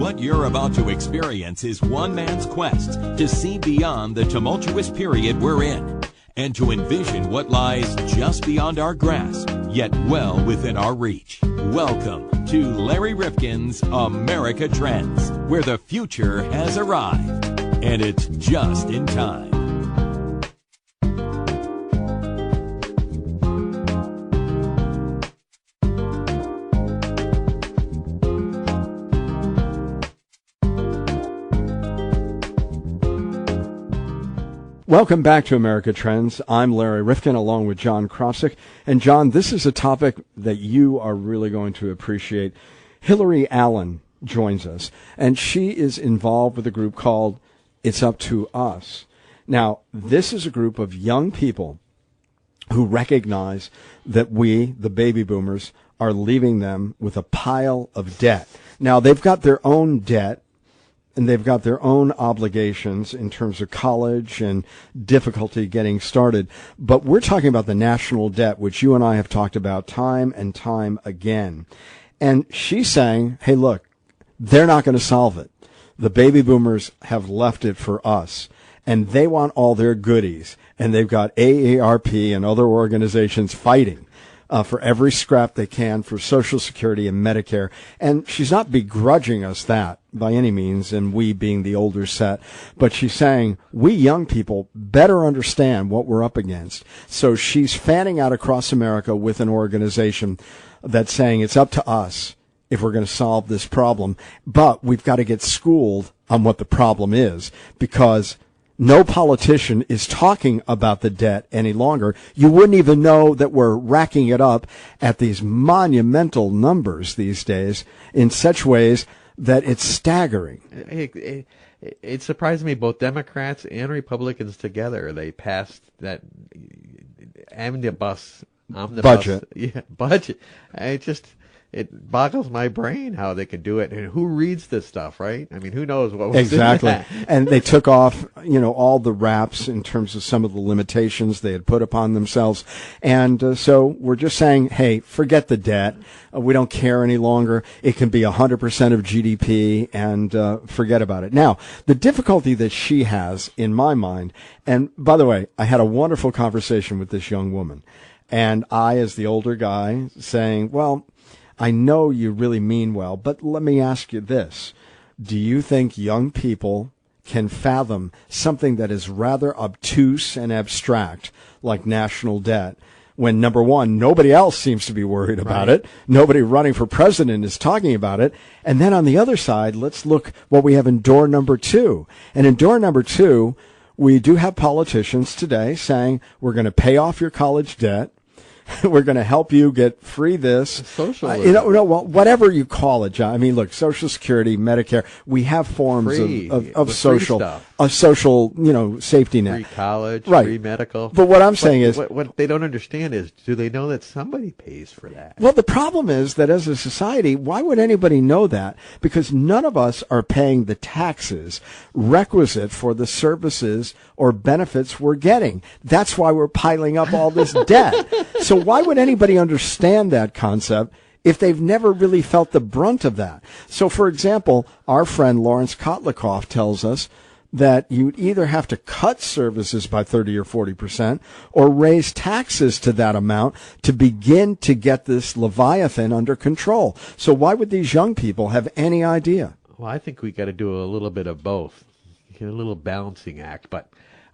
What you're about to experience is one man's quest to see beyond the tumultuous period we're in and to envision what lies just beyond our grasp, yet well within our reach. Welcome to Larry Rifkin's America Trends, where the future has arrived, and it's just in time. Welcome back to America Trends. I'm Larry Rifkin along with John Krosick. And John, this is a topic that you are really going to appreciate. Hilary Allen joins us, and she is involved with a group called It's Up to Us. Now, this is a group of young people who recognize that we, the baby boomers, are leaving them with a pile of debt. Now, they've got their own debt, and they've got their own obligations in terms of college and difficulty getting started. But we're talking about the national debt, which you and I have talked about time and time again. And she's saying, hey, look, they're not going to solve it. The baby boomers have left it for us, and they want all their goodies. And they've got AARP and other organizations fighting for every scrap they can for Social Security and Medicare. And she's not begrudging us that by any means, and we being the older set, but she's saying we young people better understand what we're up against. So she's fanning out across America with an organization that's saying it's up to us if we're going to solve this problem, but we've got to get schooled on what the problem is, because no politician is talking about the debt any longer. You wouldn't even know that we're racking it up at these monumental numbers these days in such ways that it's staggering. It surprised me, both Democrats and Republicans together, they passed that omnibus budget. Yeah, budget. It boggles my brain how they can do it, and who reads this stuff, right? I mean, who knows what was exactly. in that? And they took off, all the wraps in terms of some of the limitations they had put upon themselves. And so we're just saying, hey, forget the debt. We don't care any longer. It can be 100% of GDP, and forget about it. Now, the difficulty that she has, in my mind, and by the way, I had a wonderful conversation with this young woman, and I, as the older guy, saying, well, I know you really mean well, but let me ask you this. Do you think young people can fathom something that is rather obtuse and abstract, like national debt, when, number one, nobody else seems to be worried about it, nobody running for president is talking about it, and then on the other side, let's look what we have in door number two. And in door number two, we do have politicians today saying, we're going to pay off your college debt, we're going to help you get free this. Socialism. Well, whatever you call it, John. I mean, look, Social Security, Medicare, we have forms of social, safety net. Free college, right. Free medical. But what I'm saying is, what they don't understand is, do they know that somebody pays for that? Well, the problem is that as a society, why would anybody know that? Because none of us are paying the taxes requisite for the services or benefits we're getting. That's why we're piling up all this debt. So why would anybody understand that concept if they've never really felt the brunt of that? So, for example, our friend Lawrence Kotlikoff tells us that you'd either have to cut services by 30 or 40% or raise taxes to that amount to begin to get this Leviathan under control. So why would these young people have any idea? Well, I think we got to do a little bit of both, a little balancing act, but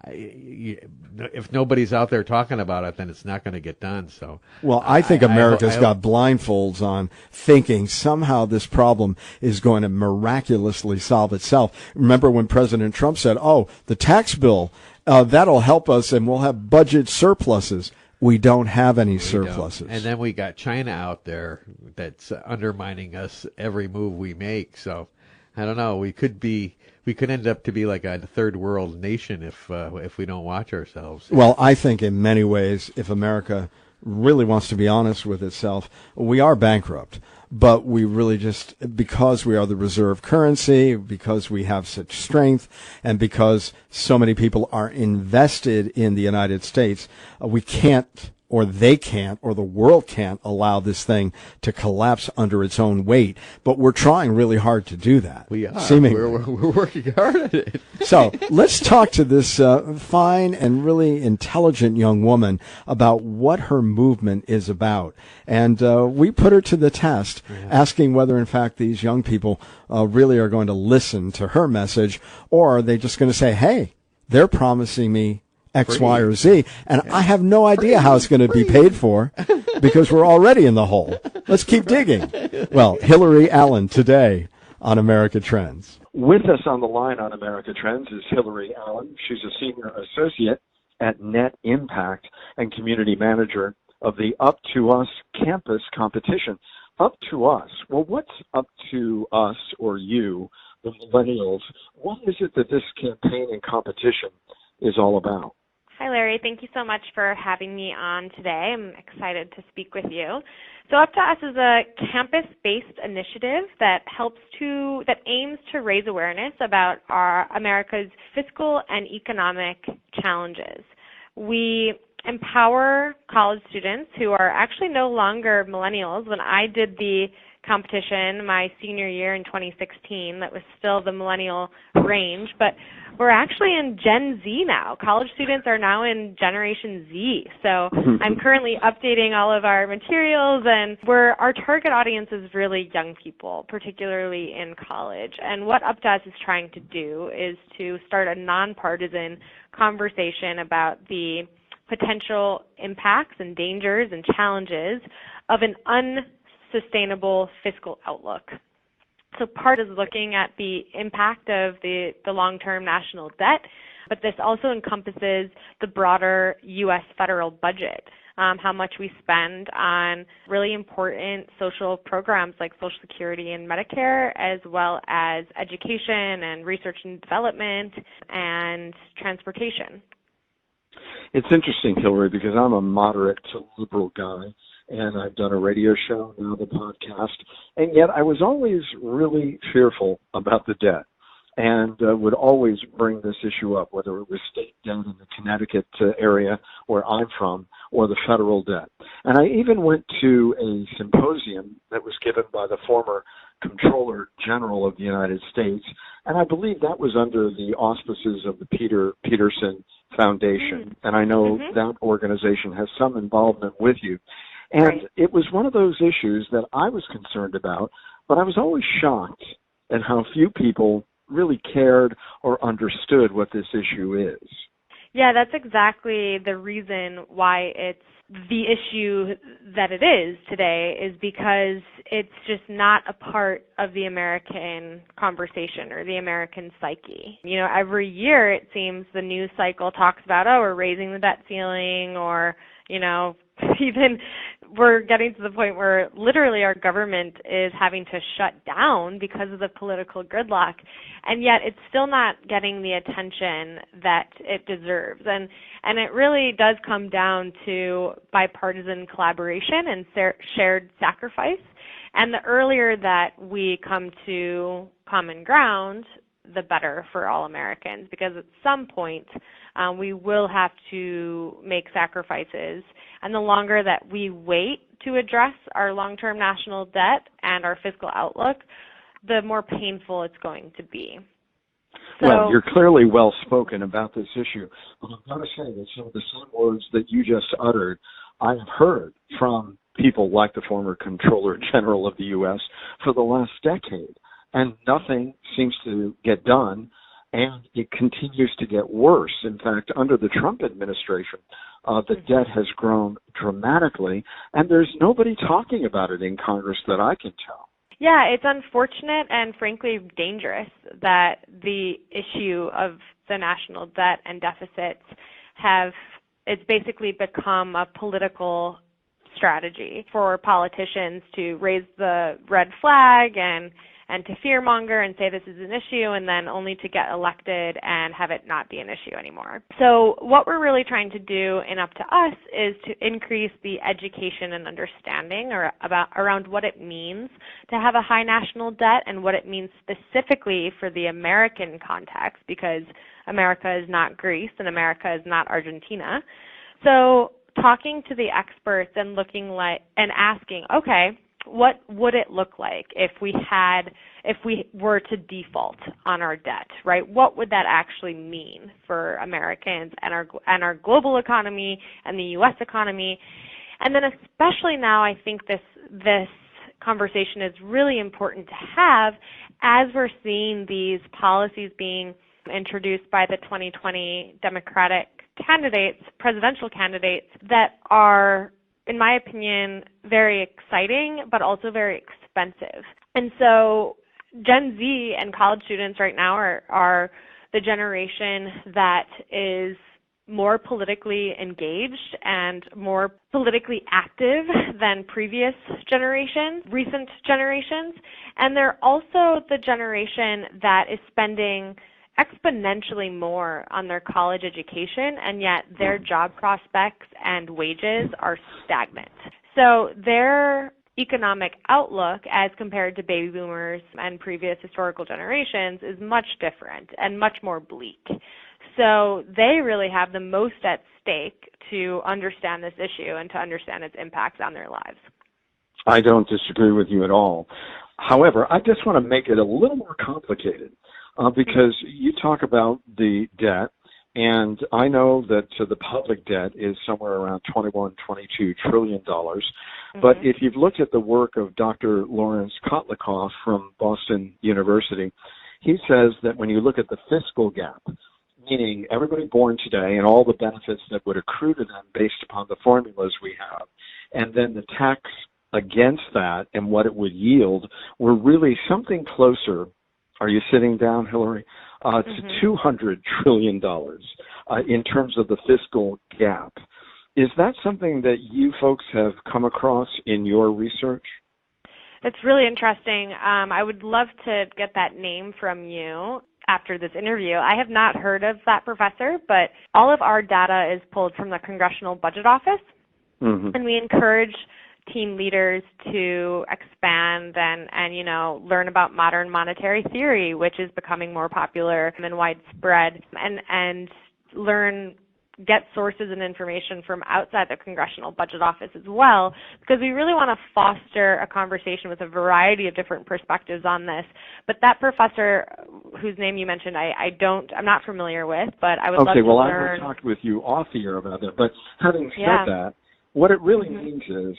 if nobody's out there talking about it, then it's not going to get done. So, well, I think America's got blindfolds on, thinking somehow this problem is going to miraculously solve itself. Remember when President Trump said, "Oh, the tax bill that'll help us, and we'll have budget surpluses." We don't have any surpluses. And then we got China out there that's undermining us every move we make. So, I don't know. We could end up to be like a third world nation if we don't watch ourselves. Well, I think in many ways, if America really wants to be honest with itself, we are bankrupt. But we really just, because we are the reserve currency, because we have such strength, and because so many people are invested in the United States, we can't or they can't, or the world can't allow this thing to collapse under its own weight. But we're trying really hard to do that. We are. Seemingly. We're working hard at it. So let's talk to this fine and really intelligent young woman about what her movement is about. And we put her to the test, asking whether, in fact, these young people really are going to listen to her message, or are they just going to say, hey, they're promising me X, Y, or Z, and I have no idea how it's going to be paid for because we're already in the hole. Let's keep digging. Well, Hilary Allen today on America Trends. With us on the line on America Trends is Hilary Allen. She's a senior associate at Net Impact and community manager of the Up to Us campus competition. Up to Us. Well, what's up to us or you, the millennials? What is it that this campaign and competition is all about? Hi, Larry. Thank you so much for having me on today. I'm excited to speak with you. So Up to Us is a campus-based initiative that aims to raise awareness about America's fiscal and economic challenges. We empower college students who are actually no longer millennials. When I did the competition my senior year in 2016, that was still the millennial range, but we're actually in Gen Z now. College students are now in Generation Z. So I'm currently updating all of our materials, and our target audience is really young people, particularly in college. And what Up to Us is trying to do is to start a nonpartisan conversation about the potential impacts and dangers and challenges of an unsustainable fiscal outlook. So part is looking at the impact of the long-term national debt, but this also encompasses the broader U.S. federal budget, how much we spend on really important social programs like Social Security and Medicare, as well as education and research and development and transportation. It's interesting, Hilary, because I'm a moderate to liberal guy, and I've done a radio show, now the podcast, and yet I was always really fearful about the debt and would always bring this issue up, whether it was state debt in the Connecticut area where I'm from or the federal debt. And I even went to a symposium that was given by the former Comptroller General of the United States, and I believe that was under the auspices of the Peterson Foundation, and I know that organization has some involvement with you. And it was one of those issues that I was concerned about, but I was always shocked at how few people really cared or understood what this issue is. Yeah, that's exactly the reason why it's the issue that it is today, is because it's just not a part of the American conversation or the American psyche. You know, every year it seems the news cycle talks about, oh, we're raising the debt ceiling, or, you know, even we're getting to the point where literally our government is having to shut down because of the political gridlock, and yet it's still not getting the attention that it deserves. And it really does come down to bipartisan collaboration and shared sacrifice. And the earlier that we come to common ground, the better for all Americans, because at some point we will have to make sacrifices. And the longer that we wait to address our long-term national debt and our fiscal outlook, the more painful it's going to be. Well, you're clearly well-spoken about this issue, but I've got to say that some of the same words that you just uttered, I have heard from people like the former Comptroller General of the U.S. for the last decade, and nothing seems to get done, and it continues to get worse. In fact, under the Trump administration, the debt has grown dramatically, and there's nobody talking about it in Congress that I can tell. Yeah, it's unfortunate and frankly dangerous that the issue of the national debt and deficits it's basically become a political strategy for politicians to raise the red flag and to fearmonger and say this is an issue, and then only to get elected and have it not be an issue anymore. So what we're really trying to do in Up to Us is to increase the education and understanding around what it means to have a high national debt and what it means specifically for the American context, because America is not Greece and America is not Argentina. So talking to the experts and and asking, okay, what would it look like if we were to default on our debt, right? What would that actually mean for Americans and our global economy and the U.S. economy? And then especially now, I think this conversation is really important to have as we're seeing these policies being introduced by the 2020 Democratic candidates, presidential candidates, that are, in my opinion, very exciting, but also very expensive. And so Gen Z and college students right now are the generation that is more politically engaged and more politically active than previous generations, recent generations. And they're also the generation that is spending exponentially more on their college education, and yet their job prospects and wages are stagnant. So their economic outlook as compared to baby boomers and previous historical generations is much different and much more bleak. So they really have the most at stake to understand this issue and to understand its impacts on their lives. I don't disagree with you at all. However, I just want to make it a little more complicated because you talk about the debt, and I know that the public debt is somewhere around $21, $22 trillion. But if you've looked at the work of Dr. Lawrence Kotlikoff from Boston University, he says that when you look at the fiscal gap, meaning everybody born today and all the benefits that would accrue to them based upon the formulas we have, and then the tax against that and what it would yield, we're really something closer, are you sitting down, Hilary, to $200 trillion in terms of the fiscal gap. Is that something that you folks have come across in your research? It's really interesting. I would love to get that name from you after this interview. I have not heard of that professor, but all of our data is pulled from the Congressional Budget Office, and we encourage team leaders to expand and learn about modern monetary theory, which is becoming more popular and widespread, and get sources and information from outside the Congressional Budget Office as well, because we really want to foster a conversation with a variety of different perspectives on this. But that professor, whose name you mentioned, I'm not familiar with, but I would love to learn. Okay, well, I will talk with you off the air about that. But having said that, what it really means is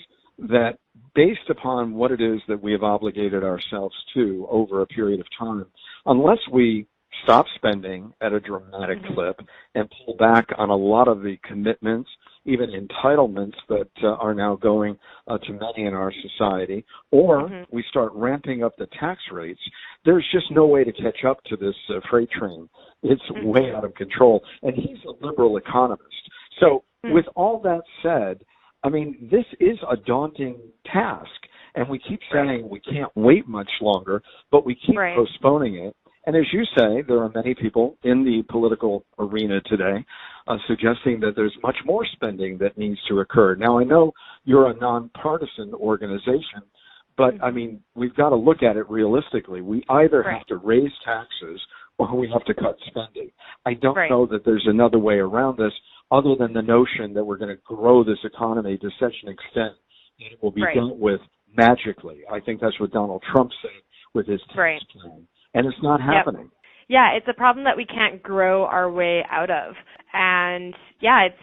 that based upon what it is that we have obligated ourselves to over a period of time, unless we stop spending at a dramatic clip and pull back on a lot of the commitments, even entitlements that are now going to many in our society, or we start ramping up the tax rates, there's just no way to catch up to this freight train. It's way out of control. And he's a liberal economist. So with all that said, I mean, this is a daunting task. And we keep saying we can't wait much longer, but we keep postponing it. And as you say, there are many people in the political arena today suggesting that there's much more spending that needs to occur. Now, I know you're a nonpartisan organization, but, I mean, we've got to look at it realistically. We either have to raise taxes or we have to cut spending. I don't know that there's another way around this other than the notion that we're going to grow this economy to such an extent that it will be dealt with magically. I think that's what Donald Trump said with his tax plan. And it's not happening. Yeah, it's a problem that we can't grow our way out of. And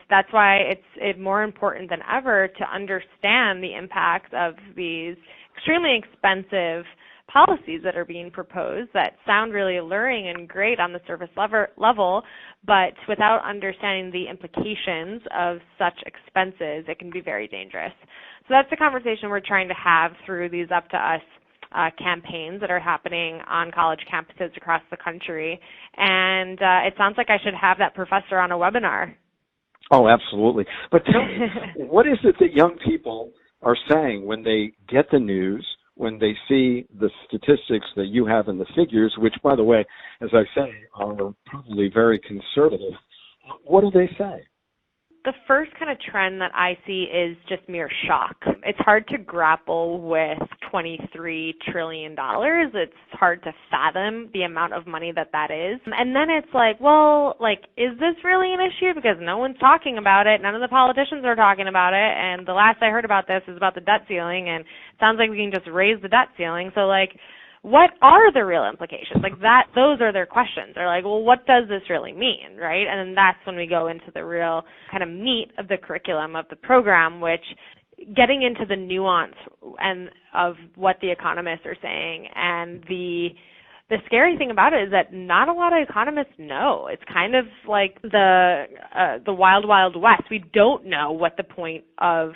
that's why it's more important than ever to understand the impacts of these extremely expensive policies that are being proposed that sound really alluring and great on the surface level, but without understanding the implications of such expenses, it can be very dangerous. So that's the conversation we're trying to have through these Up to Us campaigns that are happening on college campuses across the country. And it sounds like I should have that professor on a webinar. Oh, absolutely. But tell me, what is it that young people are saying when they get the news, when they see the statistics that you have in the figures, which, by the way, as I say, are probably very conservative? What do they say? The first kind of trend that I see is just mere shock. It's hard to grapple with $23 trillion. It's hard to fathom the amount of money that is. And then it's like, well, like, is this really an issue? Because no one's talking about it. None of the politicians are talking about it. And the last I heard about this is about the debt ceiling, and it sounds like we can just raise the debt ceiling. So, like, what are the real implications? Like, those are their questions. They're like, well, what does this really mean, right? And then that's when we go into the real kind of meat of the curriculum of the program, which getting into the nuance and of what the economists are saying. And the scary thing about it is that not a lot of economists know. It's kind of like the wild, wild west. We don't know what the point of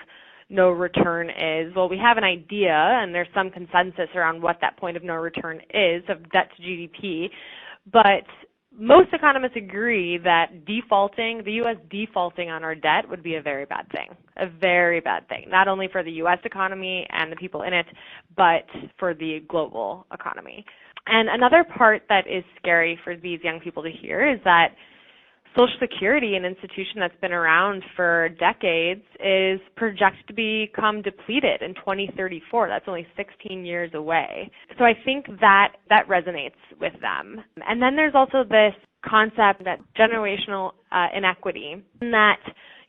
no return is. Well, we have an idea, and there's some consensus around what that point of no return is of debt to GDP, but most economists agree that the U.S. defaulting on our debt would be a very bad thing, not only for the U.S. economy and the people in it, but for the global economy. And another part that is scary for these young people to hear is that Social Security, an institution that's been around for decades, is projected to become depleted in 2034. That's only 16 years away. So I think that resonates with them. And then there's also this concept that generational inequity, in that,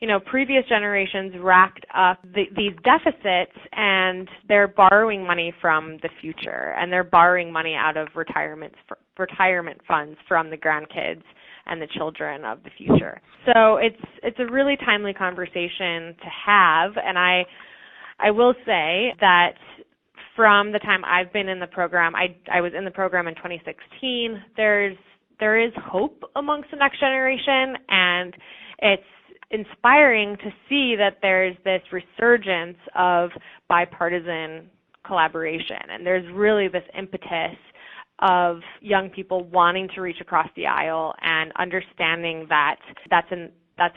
you know, previous generations racked up these deficits, and they're borrowing money from the future, and they're borrowing money out of retirement funds from the grandkids and the children of the future. So it's a really timely conversation to have, and I will say that from the time I've been in the program, I was in the program in 2016, there is hope amongst the next generation, and it's inspiring to see that there's this resurgence of bipartisan collaboration, and there's really this impetus of young people wanting to reach across the aisle and understanding that that's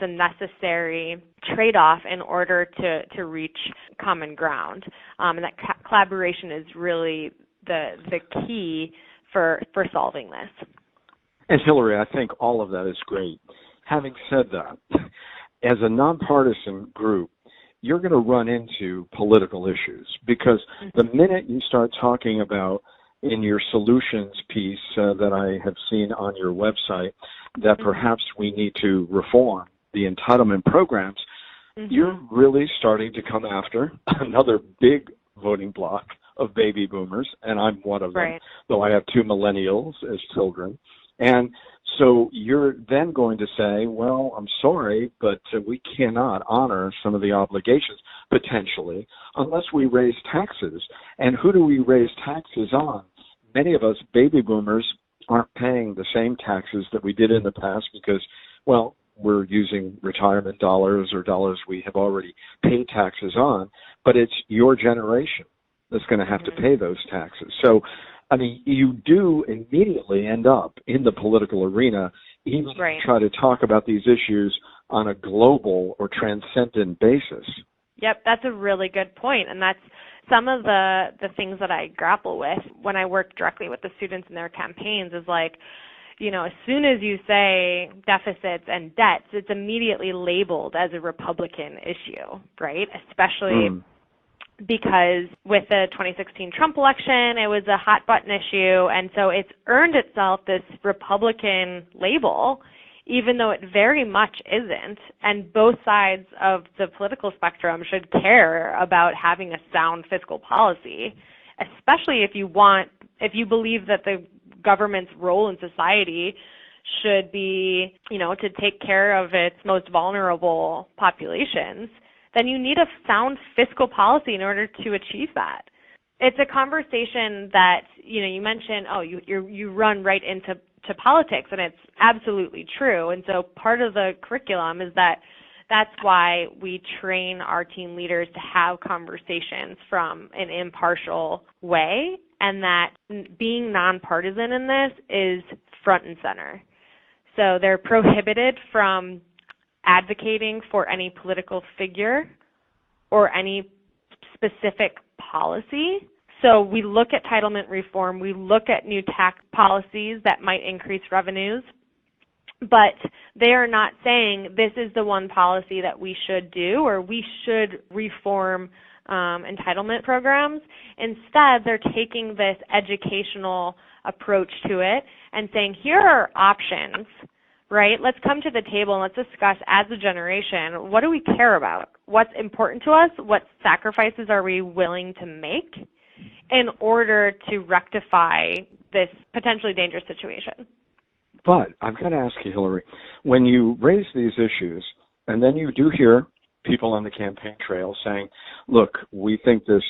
a necessary trade-off in order to reach common ground, and that collaboration is really the key for solving this. And Hilary, I think all of that is great. Having said that, as a nonpartisan group, you're going to run into political issues, because the minute you start talking about, in your solutions piece that I have seen on your website, that perhaps we need to reform the entitlement programs, you're really starting to come after another big voting block of baby boomers, and I'm one of them, right, though I have two millennials as children. And so you're then going to say, well, I'm sorry, but we cannot honor some of the obligations, potentially, unless we raise taxes. And who do we raise taxes on? Many of us baby boomers aren't paying the same taxes that we did in the past because, well, we're using retirement dollars or dollars we have already paid taxes on, but it's your generation that's going to have to pay those taxes. So, I mean, you do immediately end up in the political arena, even if you try to talk about these issues on a global or transcendent basis. Yep, that's a really good point, and that's some of the things that I grapple with when I work directly with the students in their campaigns is like, you know, as soon as you say deficits and debts, it's immediately labeled as a Republican issue, right? Especially because with the 2016 Trump election, it was a hot button issue, and so it's earned itself this Republican label, even though it very much isn't. And both sides of the political spectrum should care about having a sound fiscal policy, especially if you believe that the government's role in society should be, you know, to take care of its most vulnerable populations. Then you need a sound fiscal policy in order to achieve that. It's a conversation that, you know, you mentioned, you run right into politics, and it's absolutely true. And so part of the curriculum is that's why we train our team leaders to have conversations from an impartial way, and that being nonpartisan in this is front and center. So they're prohibited from advocating for any political figure or any specific policy. So we look at entitlement reform, we look at new tax policies that might increase revenues, but they are not saying this is the one policy that we should do, or we should reform entitlement programs. Instead, they're taking this educational approach to it and saying, here are options, right? Let's come to the table and let's discuss as a generation, what do we care about? What's important to us? What sacrifices are we willing to make in order to rectify this potentially dangerous situation? But I've got to ask you, Hilary, when you raise these issues, and then you do hear people on the campaign trail saying, look, we think this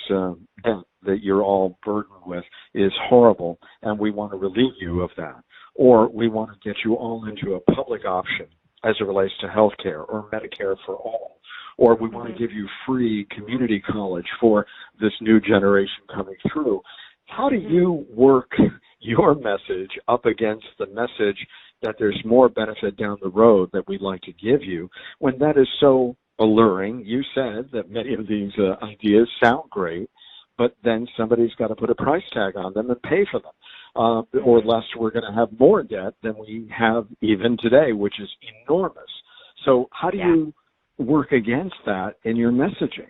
debt that you're all burdened with is horrible, and we want to relieve you of that. Or we want to get you all into a public option as it relates to health care or Medicare for all. Or we want to give you free community college for this new generation coming through. How do you work your message up against the message that there's more benefit down the road that we'd like to give you when that is so alluring? You said that many of these ideas sound great, but then somebody's got to put a price tag on them and pay for them. Or lest we're going to have more debt than we have even today, which is enormous. So how do you work against that in your messaging?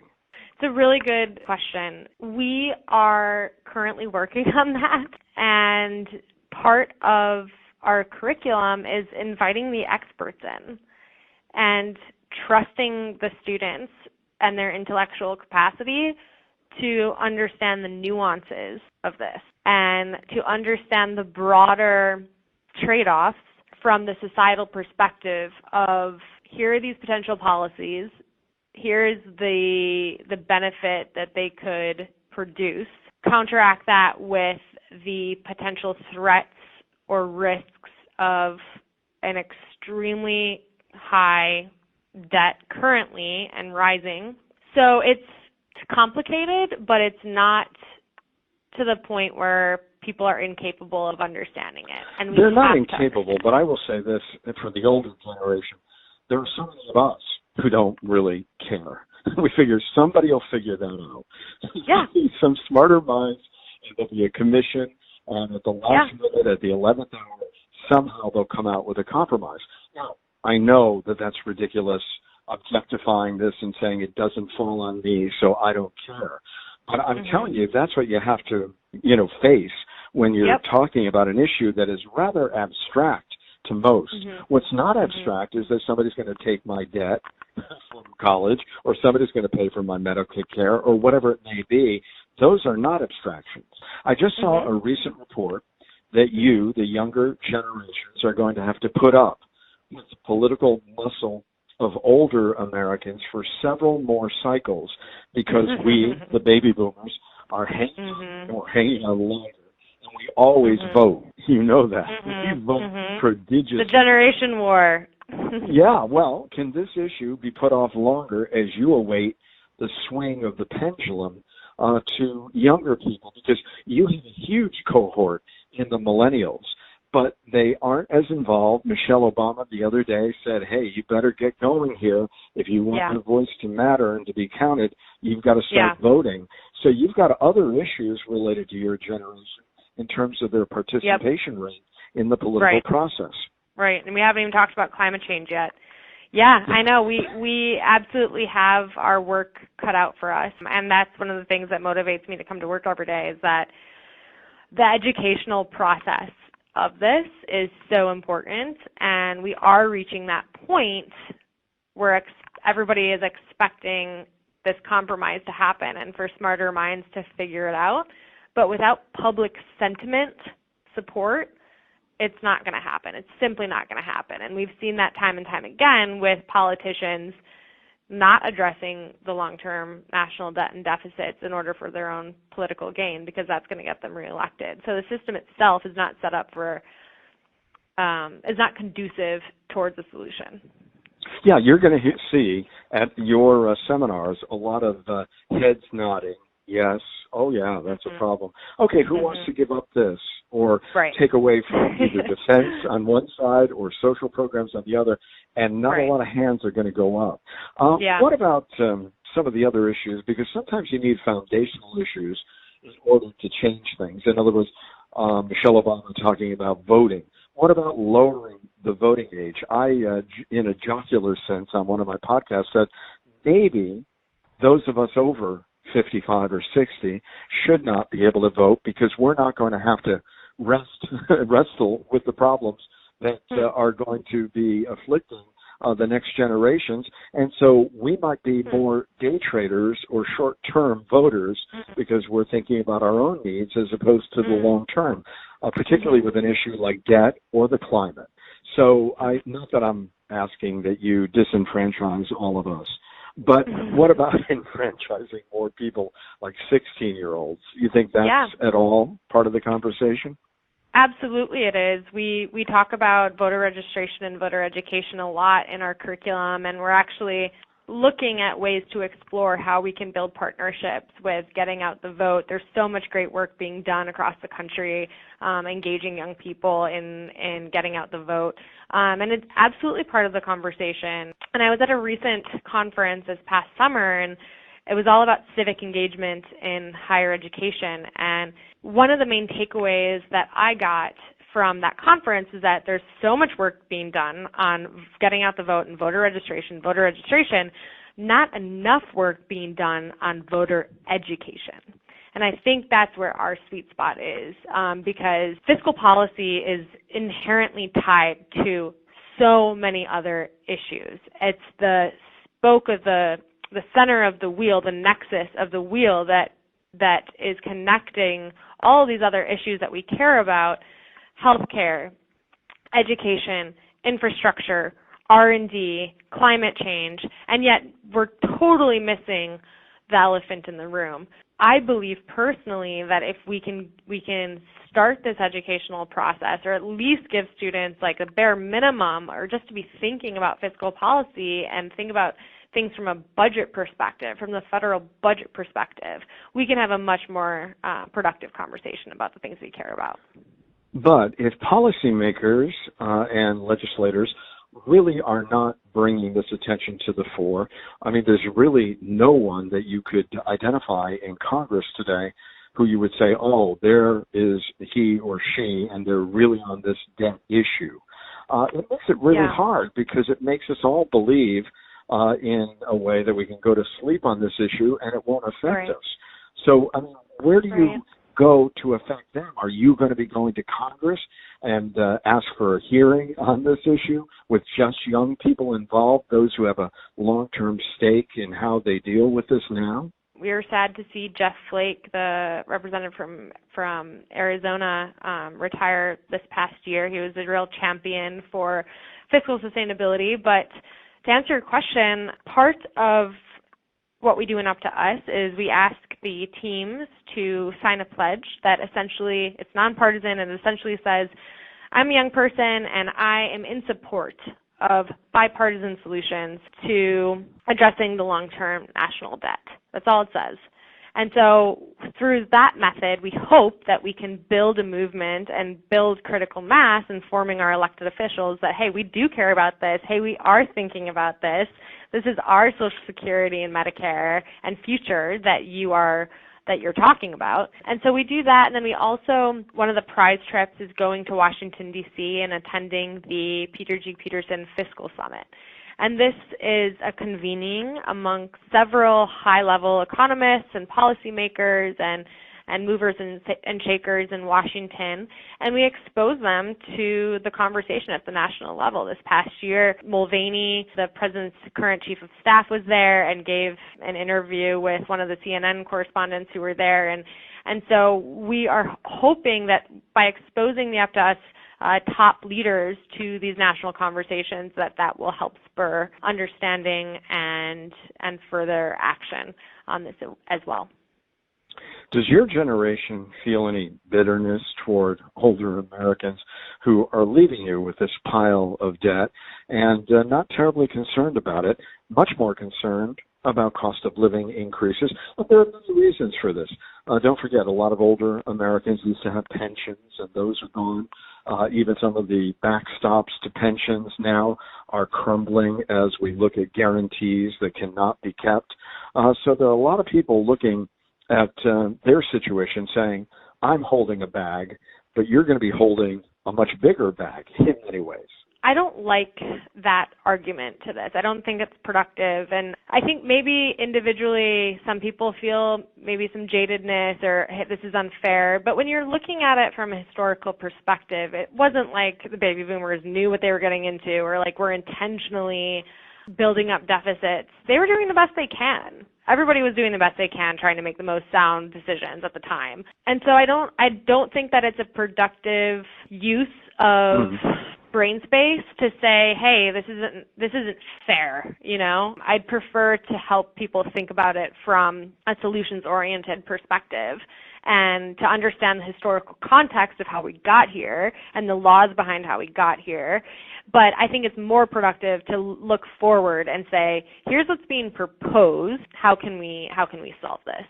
It's a really good question. We are currently working on that, and part of our curriculum is inviting the experts in and trusting the students and their intellectual capacity to understand the nuances of this and to understand the broader trade-offs from the societal perspective of, here are these potential policies, here's the benefit that they could produce, counteract that with the potential threats or risks of an extremely high debt currently and rising. So it's complicated, but it's not to the point where people are incapable of understanding it. And they're not incapable, but I will say this, for the older generation, there are so many of us who don't really care. We figure somebody will figure that out. Yeah. Some smarter minds, and there'll be a commission, and at the last minute, at the 11th hour, somehow they'll come out with a compromise. Now, I know that that's ridiculous, objectifying this and saying it doesn't fall on me, so I don't care. But I'm telling you, that's what you have to, face when you're talking about an issue that is rather abstract to most. What's not abstract is that somebody's going to take my debt from college, or somebody's going to pay for my medical care, or whatever it may be. Those are not abstractions. I just saw a recent report that you, the younger generations, are going to have to put up with the political muscle of older Americans for several more cycles because we, the baby boomers, are hanging on longer. And we always vote. You know that. We vote prodigiously. The generation war. Yeah, well, can this issue be put off longer as you await the swing of the pendulum to younger people? Because you have a huge cohort in the millennials, but they aren't as involved. Michelle Obama the other day said, hey, you better get going here. If you want your voice to matter and to be counted, you've got to start voting. So you've got other issues related to your generation in terms of their participation rate in the political process. Right, and we haven't even talked about climate change yet. Yeah, I know. We absolutely have our work cut out for us, and that's one of the things that motivates me to come to work every day is that the educational process of this is so important, and we are reaching that point where everybody is expecting this compromise to happen and for smarter minds to figure it out. But without public sentiment support, it's not going to happen. It's simply not going to happen. And we've seen that time and time again with politicians not addressing the long-term national debt and deficits in order for their own political gain, because that's going to get them reelected. So the system itself is not set up for, is not conducive towards a solution. Yeah, you're going to see at your seminars a lot of heads nodding. Yes. Oh, yeah, that's a problem. Okay, who wants to give up this or take away from either defense on one side or social programs on the other? And not a lot of hands are going to go up. What about some of the other issues? Because sometimes you need foundational issues in order to change things. In other words, Michelle Obama talking about voting. What about lowering the voting age? I, in a jocular sense on one of my podcasts, said maybe those of us over 55 or 60 should not be able to vote because we're not going to have to wrestle with the problems that are going to be afflicting the next generations. And so we might be more day traders or short-term voters because we're thinking about our own needs as opposed to the long term, particularly with an issue like debt or the climate. So not that I'm asking that you disenfranchise all of us, but what about enfranchising more people like 16-year-olds? You think that's at all part of the conversation? Absolutely it is. We talk about voter registration and voter education a lot in our curriculum, and we're actually looking at ways to explore how we can build partnerships with getting out the vote. There's so much great work being done across the country, engaging young people in getting out the vote. And it's absolutely part of the conversation. And I was at a recent conference this past summer, and it was all about civic engagement in higher education. And one of the main takeaways that I got from that conference is that there's so much work being done on getting out the vote and voter registration, not enough work being done on voter education. And I think that's where our sweet spot is, because fiscal policy is inherently tied to so many other issues. It's the spoke of the center of the wheel, the nexus of the wheel that is connecting all of these other issues that we care about: healthcare, education, infrastructure, R&D, climate change, and yet we're totally missing the elephant in the room. I believe personally that if we can start this educational process, or at least give students like a bare minimum, or just to be thinking about fiscal policy and think about things from a budget perspective, from the federal budget perspective, we can have a much more productive conversation about the things we care about. But if policymakers and legislators really are not bringing this attention to the fore, I mean, there's really no one that you could identify in Congress today who you would say, oh, there is he or she, and they're really on this debt issue. It makes it really hard, because it makes us all believe in a way that we can go to sleep on this issue and it won't affect us. So, I mean, where do you go to affect them? Are you going to be going to Congress and ask for a hearing on this issue with just young people involved, those who have a long-term stake in how they deal with this now? We were sad to see Jeff Flake, the representative from Arizona, retire this past year. He was a real champion for fiscal sustainability. But to answer your question, part of what we do in Up to Us is we ask the teams to sign a pledge that essentially, it's nonpartisan, and essentially says, I'm a young person and I am in support of bipartisan solutions to addressing the long-term national debt. That's all it says. And so through that method, we hope that we can build a movement and build critical mass in forming our elected officials that, hey, we do care about this. Hey, we are thinking about this. This is our Social Security and Medicare and future that you're talking about. And so we do that, and then we also, one of the prize trips is going to Washington, D.C. and attending the Peter G. Peterson Fiscal Summit. And this is a convening among several high-level economists and policymakers and movers and shakers in Washington, and we expose them to the conversation at the national level. This past year, Mulvaney, the president's current chief of staff, was there and gave an interview with one of the CNN correspondents who were there, and so we are hoping that by exposing the Up to Us top leaders to these national conversations, that will help spur understanding and further action on this as well. Does your generation feel any bitterness toward older Americans who are leaving you with this pile of debt and not terribly concerned about it, much more concerned about cost of living increases? But there are many reasons for this. Don't forget, a lot of older Americans used to have pensions, and those are gone. Even some of the backstops to pensions now are crumbling as we look at guarantees that cannot be kept. So there are a lot of people looking at their situation saying, I'm holding a bag, but you're going to be holding a much bigger bag in many ways. I don't like that argument to this. I don't think it's productive. And I think maybe individually some people feel maybe some jadedness or, hey, this is unfair. But when you're looking at it from a historical perspective, it wasn't like the baby boomers knew what they were getting into or like were intentionally building up deficits. They were doing the best they can. Everybody was doing the best they can, trying to make the most sound decisions at the time. And so I don't think that it's a productive use of brain space to say, hey, this isn't fair, you know? I'd prefer to help people think about it from a solutions-oriented perspective and to understand the historical context of how we got here and the laws behind how we got here. But I think it's more productive to look forward and say, here's what's being proposed. How can we solve this?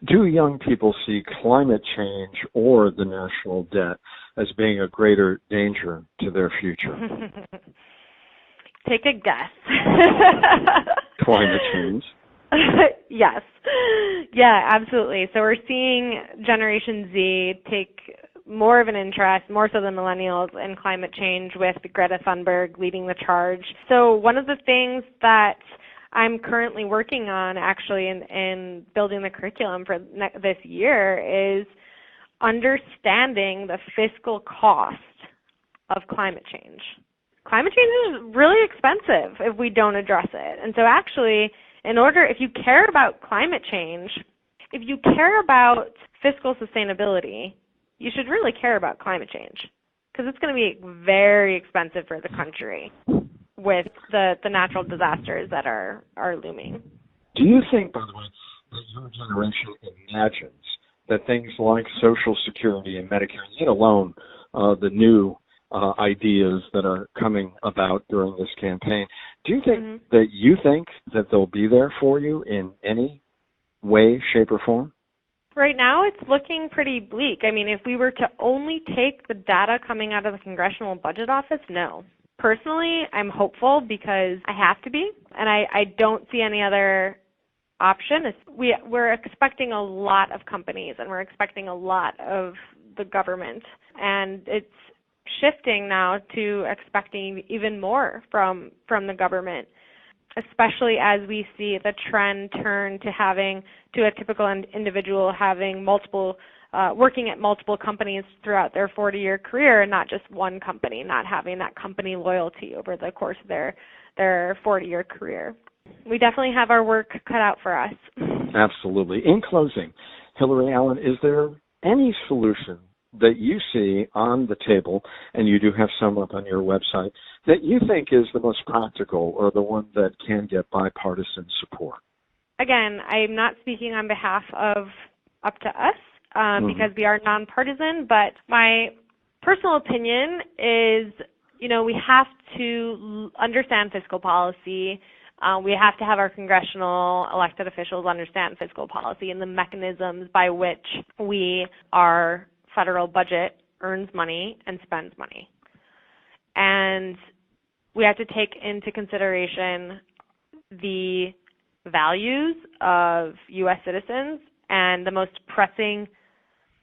Do young people see climate change or the national debt as being a greater danger to their future? Take a guess. Climate change. Yes. Yeah, absolutely. So we're seeing Generation Z take more of an interest, more so than millennials, in climate change with Greta Thunberg leading the charge. So one of the things that I'm currently working on actually in building the curriculum for this year is understanding the fiscal cost of climate change. Climate change is really expensive if we don't address it. And so actually, if you care about climate change, if you care about fiscal sustainability, you should really care about climate change because it's going to be very expensive for the country with the natural disasters that are looming. Do you think, by the way, that your generation imagines that things like Social Security and Medicare, let alone the new ideas that are coming about during this campaign, do you think that they'll be there for you in any way, shape, or form? Right now, it's looking pretty bleak. I mean, if we were to only take the data coming out of the Congressional Budget Office, no. Personally, I'm hopeful because I have to be, and I don't see any other option. We're expecting a lot of companies, and we're expecting a lot of the government, and it's shifting now to expecting even more from the government, especially as we see the trend turn to a typical individual having multiple, working at multiple companies throughout their 40-year career, and not just one company, not having that company loyalty over the course of their 40-year career. We definitely have our work cut out for us. Absolutely. In closing, Hilary Allen, is there any solution that you see on the table, and you do have some up on your website, that you think is the most practical or the one that can get bipartisan support? Again, I'm not speaking on behalf of Up to Us because we are nonpartisan, but my personal opinion is, we have to understand fiscal policy. We have to have our congressional elected officials understand fiscal policy and the mechanisms by which our federal budget earns money and spends money. And we have to take into consideration the values of U.S. citizens and the most pressing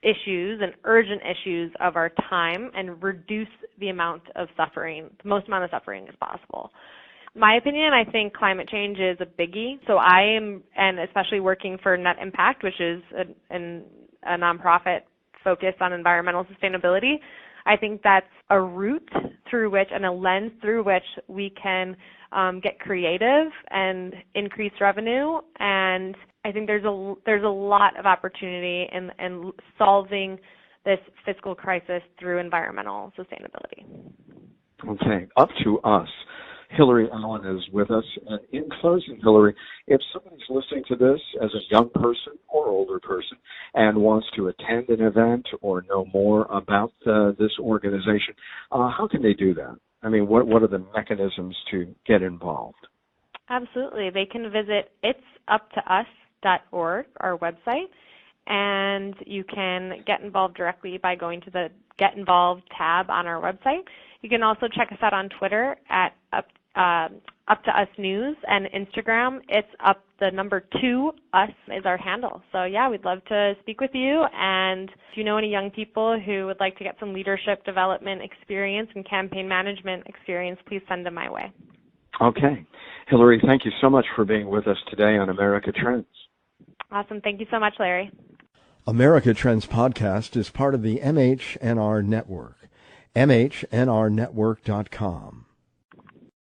issues and urgent issues of our time and reduce the most amount of suffering as possible. My opinion, I think climate change is a biggie. So and especially working for Net Impact, which is a nonprofit focused on environmental sustainability, I think that's a route through which and a lens through which we can get creative and increase revenue. And I think there's a lot of opportunity in solving this fiscal crisis through environmental sustainability. Okay, Up to Us. Hilary Allen is with us. And in closing, Hilary, if somebody's listening to this as a young person or older person and wants to attend an event or know more about this organization, how can they do that? I mean, what are the mechanisms to get involved? Absolutely. They can visit itsuptous.org, our website, and you can get involved directly by going to the Get Involved tab on our website. You can also check us out on Twitter at Up to Us News, and Instagram, it's up the number 2 us is our handle. So yeah, we'd love to speak with you. And if you know any young people who would like to get some leadership development experience and campaign management experience, please send them my way. Okay. Hilary, thank you so much for being with us today on America Trends. Awesome. Thank you so much, Larry. America Trends Podcast is part of the MHNR Network, mhnrnetwork.com.